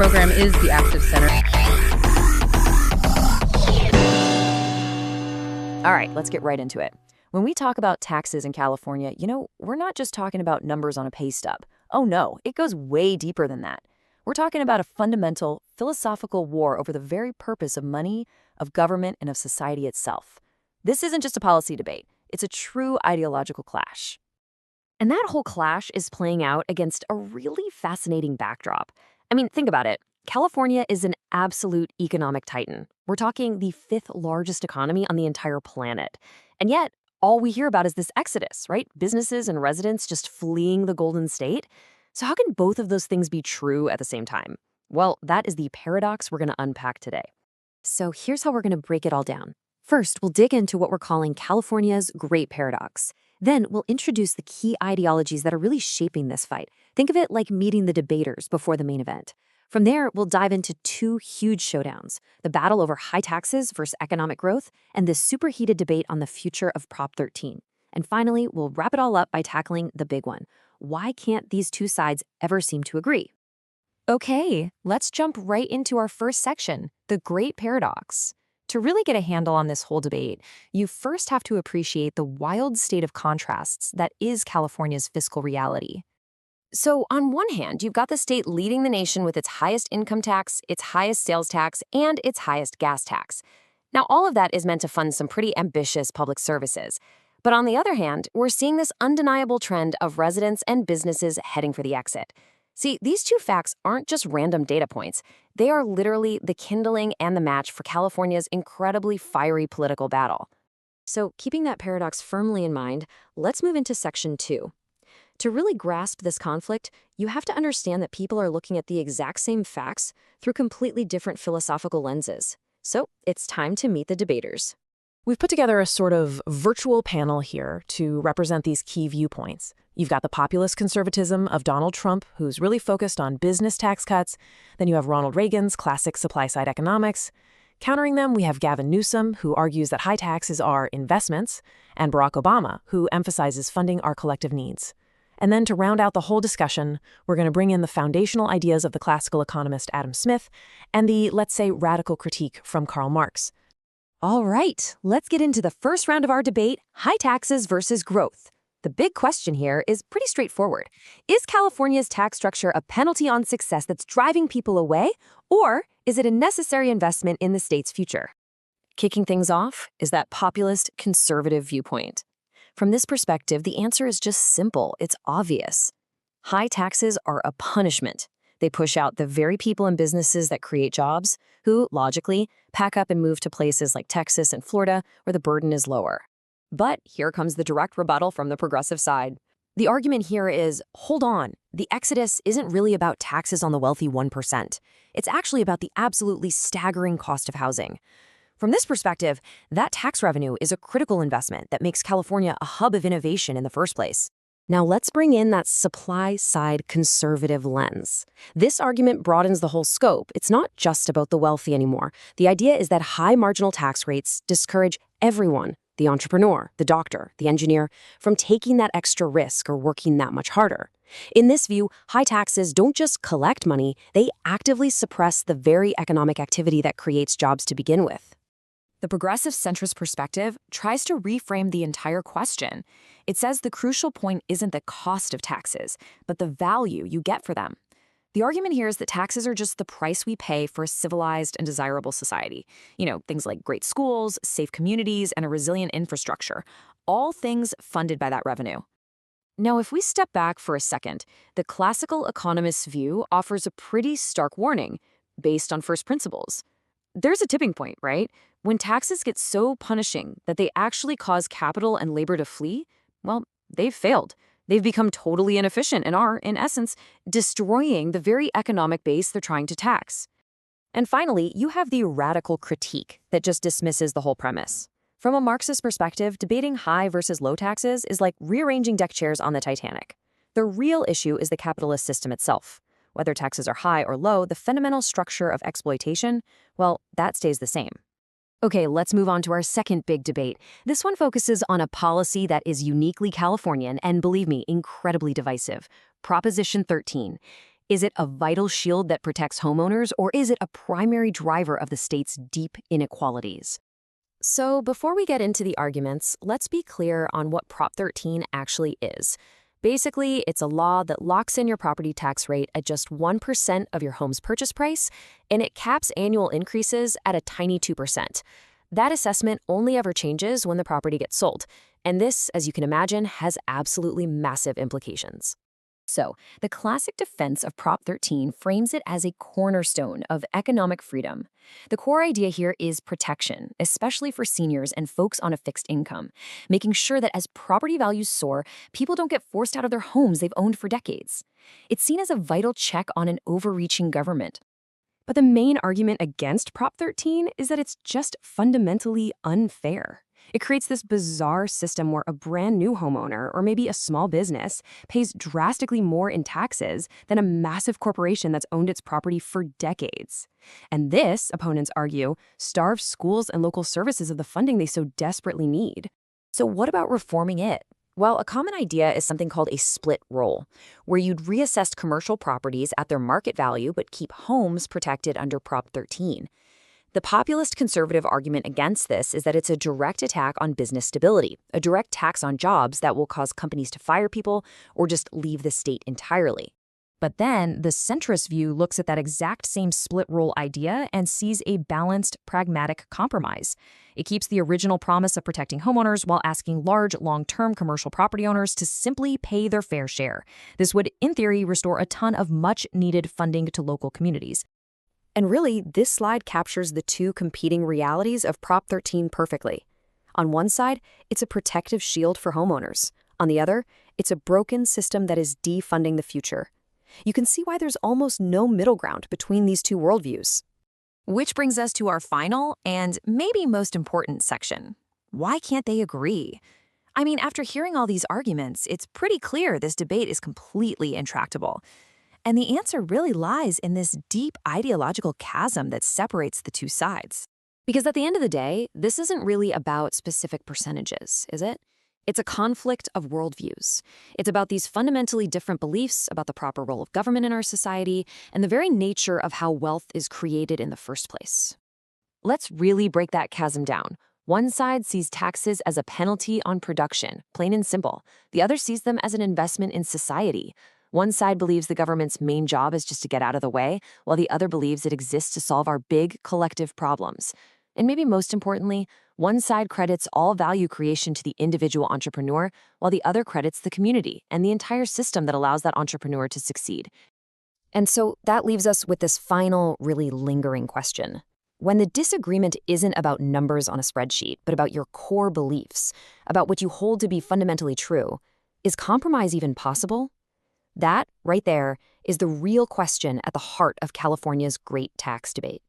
program is the Active Center. All right, let's get right into it. When we talk about taxes in California, we're not just talking about numbers on a pay stub. Oh no, it goes way deeper than that. We're talking about a fundamental, philosophical war over the very purpose of money, of government, and of society itself. This isn't just a policy debate. It's a true ideological clash. And that whole clash is playing out against a really fascinating backdrop. I mean, think about it. California is an absolute economic titan. We're talking the fifth largest economy on the entire planet. And yet, all we hear about is this exodus, right? Businesses and residents just fleeing the Golden State. So how can both of those things be true at the same time? Well, that is the paradox we're going to unpack today. So here's how we're going to break it all down. First, we'll dig into what we're calling California's Great Paradox. Then we'll introduce the key ideologies that are really shaping this fight. Think of it like meeting the debaters before the main event. From there, we'll dive into two huge showdowns, the battle over high taxes versus economic growth, and this superheated debate on the future of Prop 13. And finally, we'll wrap it all up by tackling the big one. Why can't these two sides ever seem to agree? Okay, let's jump right into our first section, the Great Paradox. To really get a handle on this whole debate, you first have to appreciate the wild state of contrasts that is California's fiscal reality. So on one hand, you've got the state leading the nation with its highest income tax, its highest sales tax, and its highest gas tax. Now, all of that is meant to fund some pretty ambitious public services. But on the other hand, we're seeing this undeniable trend of residents and businesses heading for the exit. See, these two facts aren't just random data points. They are literally the kindling and the match for California's incredibly fiery political battle. So, keeping that paradox firmly in mind, let's move into Section 2. To really grasp this conflict, you have to understand that people are looking at the exact same facts through completely different philosophical lenses. So, it's time to meet the debaters. We've put together a sort of virtual panel here to represent these key viewpoints. You've got the populist conservatism of Donald Trump, who's really focused on business tax cuts. Then you have Ronald Reagan's classic supply-side economics. Countering them, we have Gavin Newsom, who argues that high taxes are investments, and Barack Obama, who emphasizes funding our collective needs. And then to round out the whole discussion, we're going to bring in the foundational ideas of the classical economist Adam Smith and the, let's say, radical critique from Karl Marx. All right, let's get into the first round of our debate, high taxes versus growth. The big question here is pretty straightforward. Is California's tax structure a penalty on success that's driving people away, or is it a necessary investment in the state's future? Kicking things off is that populist conservative viewpoint. From this perspective, the answer is just simple. It's obvious. High taxes are a punishment. They push out the very people and businesses that create jobs, who, logically, pack up and move to places like Texas and Florida, where the burden is lower. But here comes the direct rebuttal from the progressive side. The argument here is, hold on, the exodus isn't really about taxes on the wealthy 1%. It's actually about the absolutely staggering cost of housing. From this perspective, that tax revenue is a critical investment that makes California a hub of innovation in the first place. Now let's bring in that supply-side conservative lens. This argument broadens the whole scope. It's not just about the wealthy anymore. The idea is that high marginal tax rates discourage everyone, the entrepreneur, the doctor, the engineer, from taking that extra risk or working that much harder. In this view, high taxes don't just collect money, they actively suppress the very economic activity that creates jobs to begin with. The progressive centrist perspective tries to reframe the entire question. It says the crucial point isn't the cost of taxes, but the value you get for them. The argument here is that taxes are just the price we pay for a civilized and desirable society. Things like great schools, safe communities, and a resilient infrastructure, all things funded by that revenue. Now, if we step back for a second, the classical economist's view offers a pretty stark warning based on first principles. There's a tipping point, right? When taxes get so punishing that they actually cause capital and labor to flee, well, they've failed. They've become totally inefficient and are, in essence, destroying the very economic base they're trying to tax. And finally, you have the radical critique that just dismisses the whole premise. From a Marxist perspective, debating high versus low taxes is like rearranging deck chairs on the Titanic. The real issue is the capitalist system itself. Whether taxes are high or low, the fundamental structure of exploitation, well, that stays the same. Okay, let's move on to our second big debate. This one focuses on a policy that is uniquely Californian and, believe me, incredibly divisive. Proposition 13. Is it a vital shield that protects homeowners, or is it a primary driver of the state's deep inequalities? So before we get into the arguments, let's be clear on what Prop 13 actually is. Basically, it's a law that locks in your property tax rate at just 1% of your home's purchase price, and it caps annual increases at a tiny 2%. That assessment only ever changes when the property gets sold, and this, as you can imagine, has absolutely massive implications. So, the classic defense of Prop 13 frames it as a cornerstone of economic freedom. The core idea here is protection, especially for seniors and folks on a fixed income, making sure that as property values soar, people don't get forced out of their homes they've owned for decades. It's seen as a vital check on an overreaching government. But the main argument against Prop 13 is that it's just fundamentally unfair. It creates this bizarre system where a brand new homeowner, or maybe a small business, pays drastically more in taxes than a massive corporation that's owned its property for decades. And this, opponents argue, starves schools and local services of the funding they so desperately need. So what about reforming it? Well, a common idea is something called a split roll, where you'd reassess commercial properties at their market value but keep homes protected under Prop 13. The populist conservative argument against this is that it's a direct attack on business stability, a direct tax on jobs that will cause companies to fire people or just leave the state entirely. But then the centrist view looks at that exact same split roll idea and sees a balanced, pragmatic compromise. It keeps the original promise of protecting homeowners while asking large, long-term commercial property owners to simply pay their fair share. This would, in theory, restore a ton of much-needed funding to local communities. And really, this slide captures the two competing realities of Prop 13 perfectly. On one side, it's a protective shield for homeowners. On the other, it's a broken system that is defunding the future. You can see why there's almost no middle ground between these two worldviews. Which brings us to our final and maybe most important section. Why can't they agree? I mean, after hearing all these arguments, it's pretty clear this debate is completely intractable. And the answer really lies in this deep ideological chasm that separates the two sides. Because at the end of the day, this isn't really about specific percentages, is it? It's a conflict of worldviews. It's about these fundamentally different beliefs about the proper role of government in our society and the very nature of how wealth is created in the first place. Let's really break that chasm down. One side sees taxes as a penalty on production, plain and simple. The other sees them as an investment in society. One side believes the government's main job is just to get out of the way, while the other believes it exists to solve our big collective problems. And maybe most importantly, one side credits all value creation to the individual entrepreneur, while the other credits the community and the entire system that allows that entrepreneur to succeed. And so that leaves us with this final, really lingering question. When the disagreement isn't about numbers on a spreadsheet, but about your core beliefs, about what you hold to be fundamentally true, is compromise even possible? That, right there, is the real question at the heart of California's great tax debate.